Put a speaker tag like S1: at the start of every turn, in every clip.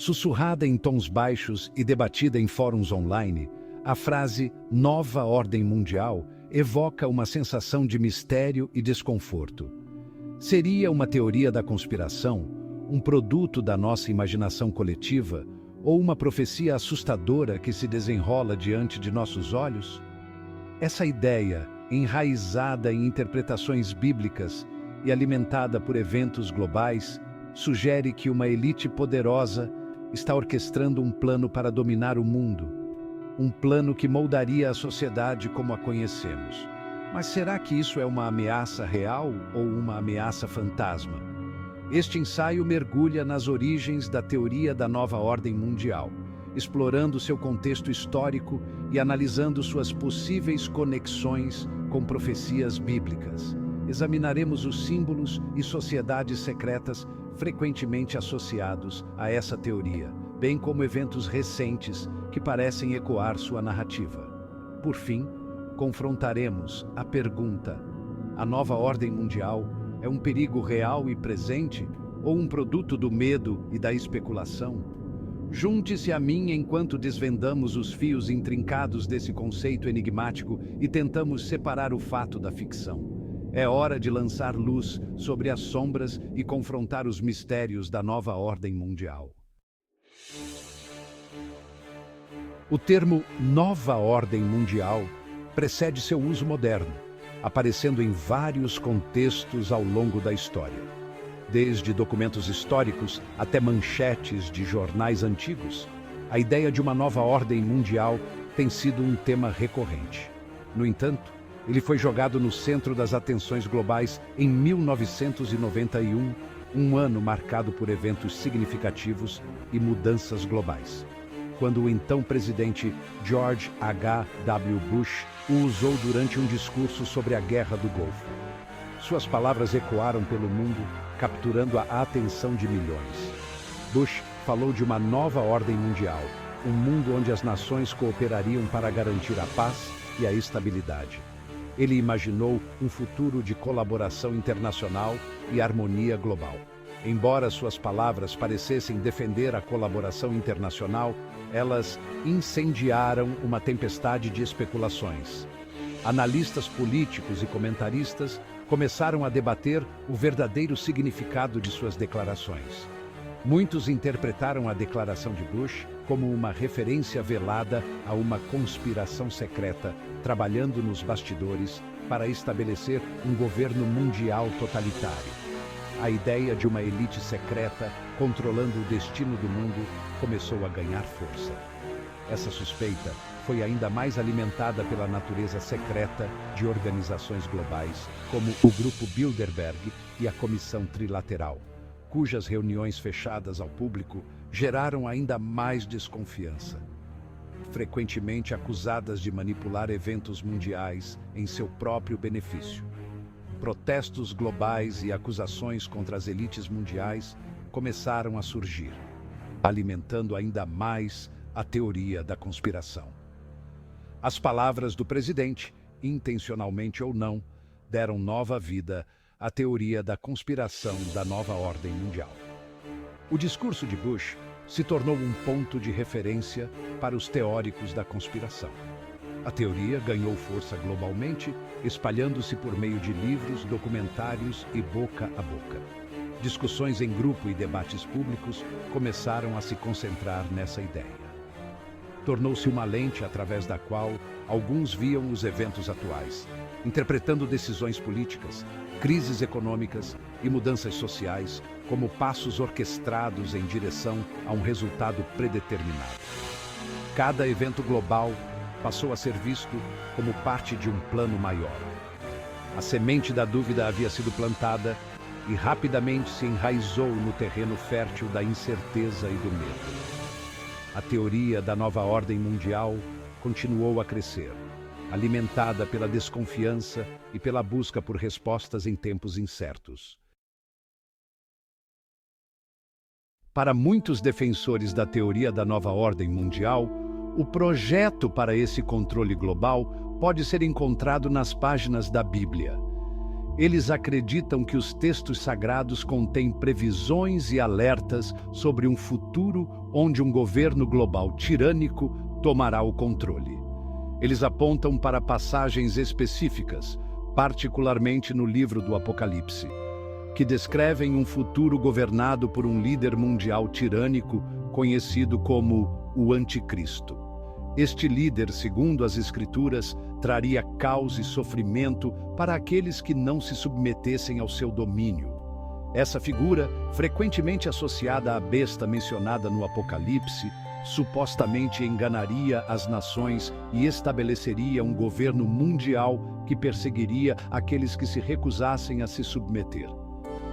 S1: Sussurrada em tons baixos e debatida em fóruns online, a frase "nova ordem mundial" evoca uma sensação de mistério e desconforto. Seria uma teoria da conspiração, um produto da nossa imaginação coletiva, ou uma profecia assustadora que se desenrola diante de nossos olhos? Essa ideia, enraizada em interpretações bíblicas e alimentada por eventos globais, sugere que uma elite poderosa está orquestrando um plano para dominar o mundo, um plano que moldaria a sociedade como a conhecemos. Mas será que isso é uma ameaça real ou uma ameaça fantasma? Este ensaio mergulha nas origens da teoria da nova ordem mundial, explorando seu contexto histórico e analisando suas possíveis conexões com profecias bíblicas. Examinaremos os símbolos e sociedades secretas frequentemente associados a essa teoria, bem como eventos recentes que parecem ecoar sua narrativa. Por fim, confrontaremos a pergunta: a nova ordem mundial é um perigo real e presente ou um produto do medo e da especulação? Junte-se a mim enquanto desvendamos os fios intrincados desse conceito enigmático e tentamos separar o fato da ficção. É hora de lançar luz sobre as sombras e confrontar os mistérios da nova ordem mundial. O termo "nova ordem mundial" precede seu uso moderno, aparecendo em vários contextos ao longo da história. Desde documentos históricos até manchetes de jornais antigos, a ideia de uma nova ordem mundial tem sido um tema recorrente. No entanto, ele foi jogado no centro das atenções globais em 1991, um ano marcado por eventos significativos e mudanças globais, quando o então presidente George H.W. Bush o usou durante um discurso sobre a Guerra do Golfo. Suas palavras ecoaram pelo mundo, capturando a atenção de milhões. Bush falou de uma nova ordem mundial, um mundo onde as nações cooperariam para garantir a paz e a estabilidade. Ele imaginou um futuro de colaboração internacional e harmonia global. Embora suas palavras parecessem defender a colaboração internacional, elas incendiaram uma tempestade de especulações. Analistas políticos e comentaristas começaram a debater o verdadeiro significado de suas declarações. Muitos interpretaram a declaração de Bush como uma referência velada a uma conspiração secreta trabalhando nos bastidores para estabelecer um governo mundial totalitário. A ideia de uma elite secreta controlando o destino do mundo começou a ganhar força. Essa suspeita foi ainda mais alimentada pela natureza secreta de organizações globais, como o Grupo Bilderberg e a Comissão Trilateral, cujas reuniões fechadas ao público geraram ainda mais desconfiança. Frequentemente acusadas de manipular eventos mundiais em seu próprio benefício. Protestos globais e acusações contra as elites mundiais começaram a surgir, alimentando ainda mais a teoria da conspiração. As palavras do presidente, intencionalmente ou não, deram nova vida à teoria da conspiração da nova ordem mundial. O discurso de Bush se tornou um ponto de referência para os teóricos da conspiração. A teoria ganhou força globalmente, espalhando-se por meio de livros, documentários e boca a boca. Discussões em grupo e debates públicos começaram a se concentrar nessa ideia. Tornou-se uma lente através da qual alguns viam os eventos atuais, interpretando decisões políticas, crises econômicas e mudanças sociais como passos orquestrados em direção a um resultado predeterminado. Cada evento global passou a ser visto como parte de um plano maior. A semente da dúvida havia sido plantada e rapidamente se enraizou no terreno fértil da incerteza e do medo. A teoria da nova ordem mundial continuou a crescer, alimentada pela desconfiança e pela busca por respostas em tempos incertos. Para muitos defensores da teoria da nova ordem mundial, o projeto para esse controle global pode ser encontrado nas páginas da Bíblia. Eles acreditam que os textos sagrados contêm previsões e alertas sobre um futuro onde um governo global tirânico tomará o controle. Eles apontam para passagens específicas, particularmente no livro do Apocalipse, que descrevem um futuro governado por um líder mundial tirânico conhecido como o Anticristo. Este líder, segundo as Escrituras, traria caos e sofrimento para aqueles que não se submetessem ao seu domínio. Essa figura, frequentemente associada à besta mencionada no Apocalipse, supostamente enganaria as nações e estabeleceria um governo mundial que perseguiria aqueles que se recusassem a se submeter.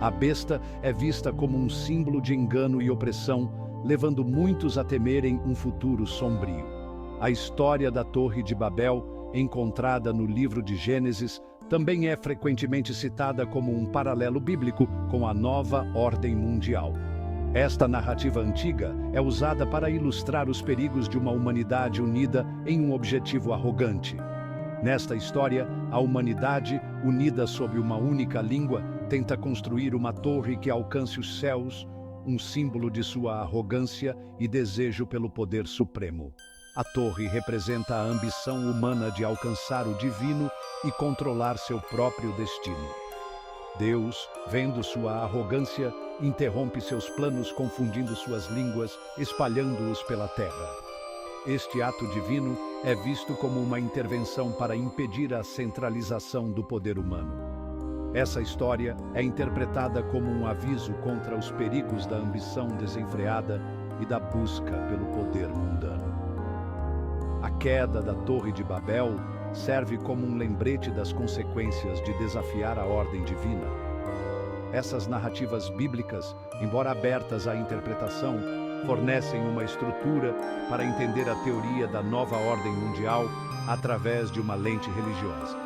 S1: A besta é vista como um símbolo de engano e opressão, levando muitos a temerem um futuro sombrio. A história da Torre de Babel, encontrada no livro de Gênesis, também é frequentemente citada como um paralelo bíblico com a nova ordem mundial. Esta narrativa antiga é usada para ilustrar os perigos de uma humanidade unida em um objetivo arrogante. Nesta história, a humanidade, unida sob uma única língua, tenta construir uma torre que alcance os céus, um símbolo de sua arrogância e desejo pelo poder supremo. A torre representa a ambição humana de alcançar o divino e controlar seu próprio destino. Deus, vendo sua arrogância, interrompe seus planos confundindo suas línguas, espalhando-os pela terra. Este ato divino é visto como uma intervenção para impedir a centralização do poder humano. Essa história é interpretada como um aviso contra os perigos da ambição desenfreada e da busca pelo poder mundano. A queda da Torre de Babel serve como um lembrete das consequências de desafiar a ordem divina. Essas narrativas bíblicas, embora abertas à interpretação, fornecem uma estrutura para entender a teoria da nova ordem mundial através de uma lente religiosa.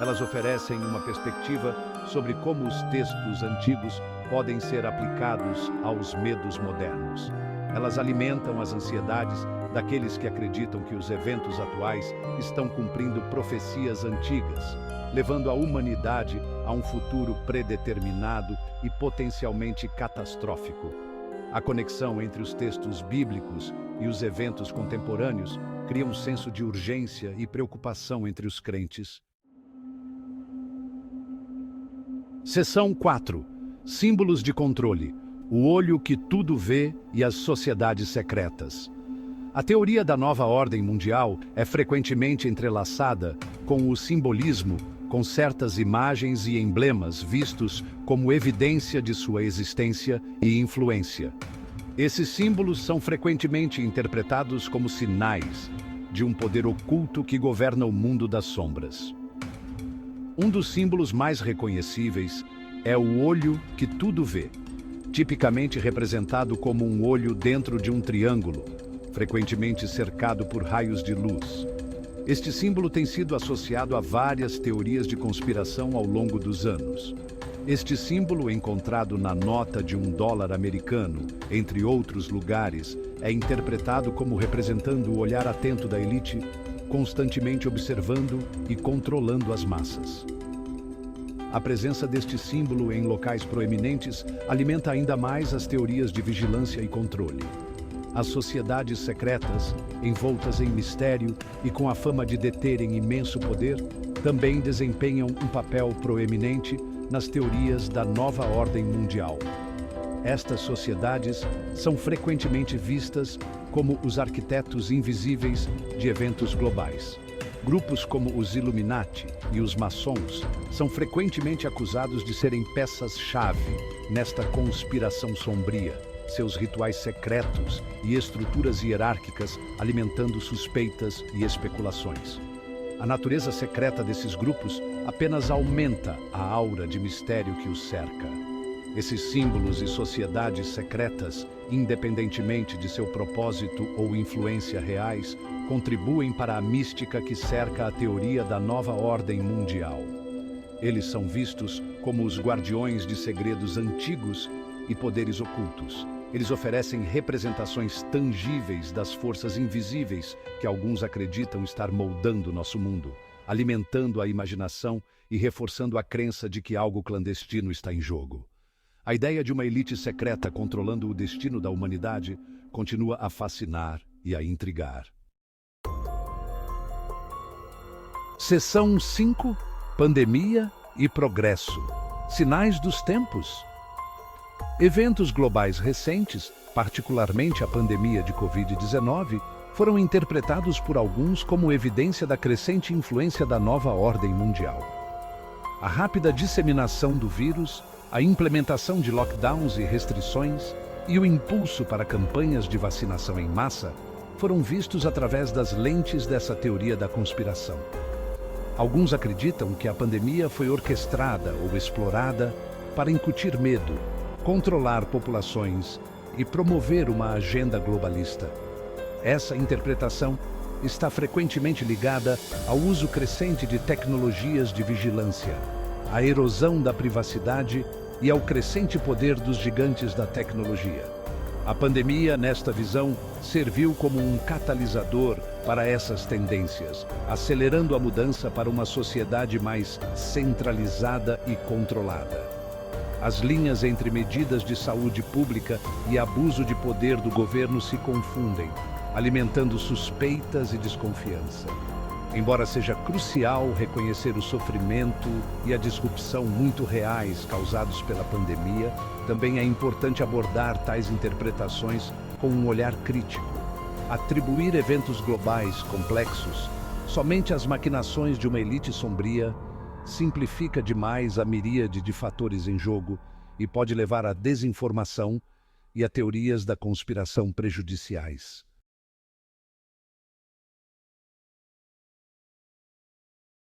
S1: Elas oferecem uma perspectiva sobre como os textos antigos podem ser aplicados aos medos modernos. Elas alimentam as ansiedades daqueles que acreditam que os eventos atuais estão cumprindo profecias antigas, levando a humanidade a um futuro predeterminado e potencialmente catastrófico. A conexão entre os textos bíblicos e os eventos contemporâneos cria um senso de urgência e preocupação entre os crentes. Seção 4. Símbolos de controle. O olho que tudo vê e as sociedades secretas. A teoria da nova ordem mundial é frequentemente entrelaçada com o simbolismo, com certas imagens e emblemas vistos como evidência de sua existência e influência. Esses símbolos são frequentemente interpretados como sinais de um poder oculto que governa o mundo das sombras. Um dos símbolos mais reconhecíveis é o olho que tudo vê, tipicamente representado como um olho dentro de um triângulo, frequentemente cercado por raios de luz. Este símbolo tem sido associado a várias teorias de conspiração ao longo dos anos. Este símbolo, encontrado na nota de $1 americano, entre outros lugares, é interpretado como representando o olhar atento da elite, constantemente observando e controlando as massas. A presença deste símbolo em locais proeminentes alimenta ainda mais as teorias de vigilância e controle. As sociedades secretas, envoltas em mistério e com a fama de deterem imenso poder, também desempenham um papel proeminente nas teorias da nova ordem mundial. Estas sociedades são frequentemente vistas como os arquitetos invisíveis de eventos globais. Grupos como os Illuminati e os maçons são frequentemente acusados de serem peças-chave nesta conspiração sombria, seus rituais secretos e estruturas hierárquicas alimentando suspeitas e especulações. A natureza secreta desses grupos apenas aumenta a aura de mistério que os cerca. Esses símbolos e sociedades secretas, independentemente de seu propósito ou influência reais, contribuem para a mística que cerca a teoria da nova ordem mundial. Eles são vistos como os guardiões de segredos antigos e poderes ocultos. Eles oferecem representações tangíveis das forças invisíveis que alguns acreditam estar moldando nosso mundo. alimentando a imaginação e reforçando a crença de que algo clandestino está em jogo. A ideia de uma elite secreta controlando o destino da humanidade continua a fascinar e a intrigar. Seção 5: Pandemia e progresso. Sinais dos tempos. Eventos globais recentes, particularmente a pandemia de Covid-19, foram interpretados por alguns como evidência da crescente influência da nova ordem mundial. A rápida disseminação do vírus, a implementação de lockdowns e restrições e o impulso para campanhas de vacinação em massa foram vistos através das lentes dessa teoria da conspiração. Alguns acreditam que a pandemia foi orquestrada ou explorada para incutir medo, controlar populações e promover uma agenda globalista. Essa interpretação está frequentemente ligada ao uso crescente de tecnologias de vigilância, à erosão da privacidade e ao crescente poder dos gigantes da tecnologia. A pandemia, nesta visão, serviu como um catalisador para essas tendências, acelerando a mudança para uma sociedade mais centralizada e controlada. As linhas entre medidas de saúde pública e abuso de poder do governo se confundem, alimentando suspeitas e desconfiança. Embora seja crucial reconhecer o sofrimento e a disrupção muito reais causados pela pandemia, também é importante abordar tais interpretações com um olhar crítico. Atribuir eventos globais complexos somente às maquinações de uma elite sombria simplifica demais a miríade de fatores em jogo e pode levar à desinformação e a teorias da conspiração prejudiciais.